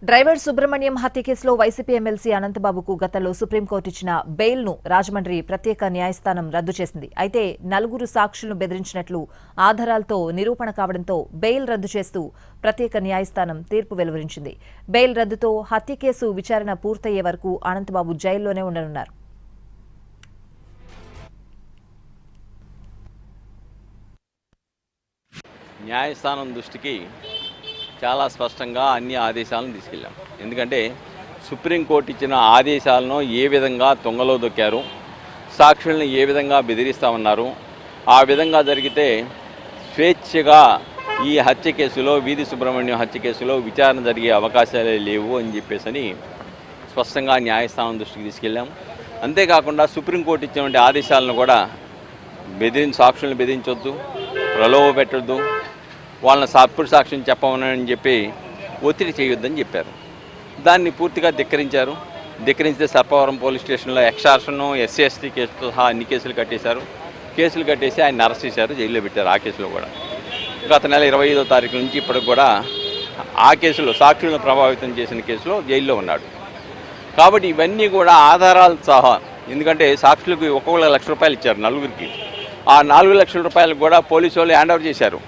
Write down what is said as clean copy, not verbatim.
Driver Subrahmanyam హత్య కేసులో YCP MLC అనంతబాబుకు గతంలో సుప్రీంకోర్టు ఇచ్చిన బెయిల్ను రాజమండ్రి ప్రత్యేక న్యాయస్థానం రద్దు చేసింది. అయితే నలుగురు సాక్షులను బెదిరించినట్లు ఆధారాలతో నిరూపణ కావడంతో బెయిల్ రద్దు చేస్తూ ప్రత్యేక న్యాయస్థానం తీర్పు వెలువరించింది. బెయిల్ రద్దుతో హత్య కేసు విచారణ పూర్తయ్యే వరకు అనంతబాబు జైల్లోనే ఉండనున్నారు. న్యాయస్థానం దృష్టికి చాలా స్పష్టంగా అన్ని ఆదేశాలను తీసుకెళ్ళాం. ఎందుకంటే సుప్రీంకోర్టు ఇచ్చిన ఆదేశాలను ఏ విధంగా తొంగలో దొక్కారు, సాక్షులను ఏ విధంగా బెదిరిస్తామన్నారు, ఆ విధంగా జరిగితే స్వేచ్ఛగా ఈ హత్య కేసులో వీధి సుబ్రహ్మణ్యం హత్య కేసులో విచారణ జరిగే అవకాశాలే లేవు అని చెప్పేసి స్పష్టంగా న్యాయస్థానం దృష్టికి తీసుకెళ్ళాం. అంతేకాకుండా సుప్రీంకోర్టు ఇచ్చినటువంటి ఆదేశాలను కూడా సాక్షులను బెదిరించొద్దు, ప్రలోభ పెట్టొద్దు, వాళ్ళని తప్పుడు సాక్ష్యం చెప్పమని చెప్పి ఒత్తిడి చేయొద్దని చెప్పారు. దాన్ని పూర్తిగా ధిక్కరించితే సర్పవరం పోలీస్ స్టేషన్లో ఎక్స్టార్షన్, SC/ST కేసుతో సహా అన్ని కేసులు కట్టేసి ఆయన అరెస్ట్ చేశారు, జైల్లో పెట్టారు. ఆ కేసులో కూడా గత నెల 25వ తారీఖు నుంచి ఇప్పటికి కూడా ఆ కేసులో సాక్షులను ప్రభావితం చేసిన కేసులో జైల్లో ఉన్నాడు. కాబట్టి ఇవన్నీ కూడా ఆధారాలు సహా, ఎందుకంటే సాక్షులకు ఒక్కొక్క ₹1,00,000 ఇచ్చారు నలుగురికి. ఆ 4 లక్షల రూపాయలకు కూడా పోలీసు వాళ్ళు హ్యాండ్ ఓవర్ చేశారు.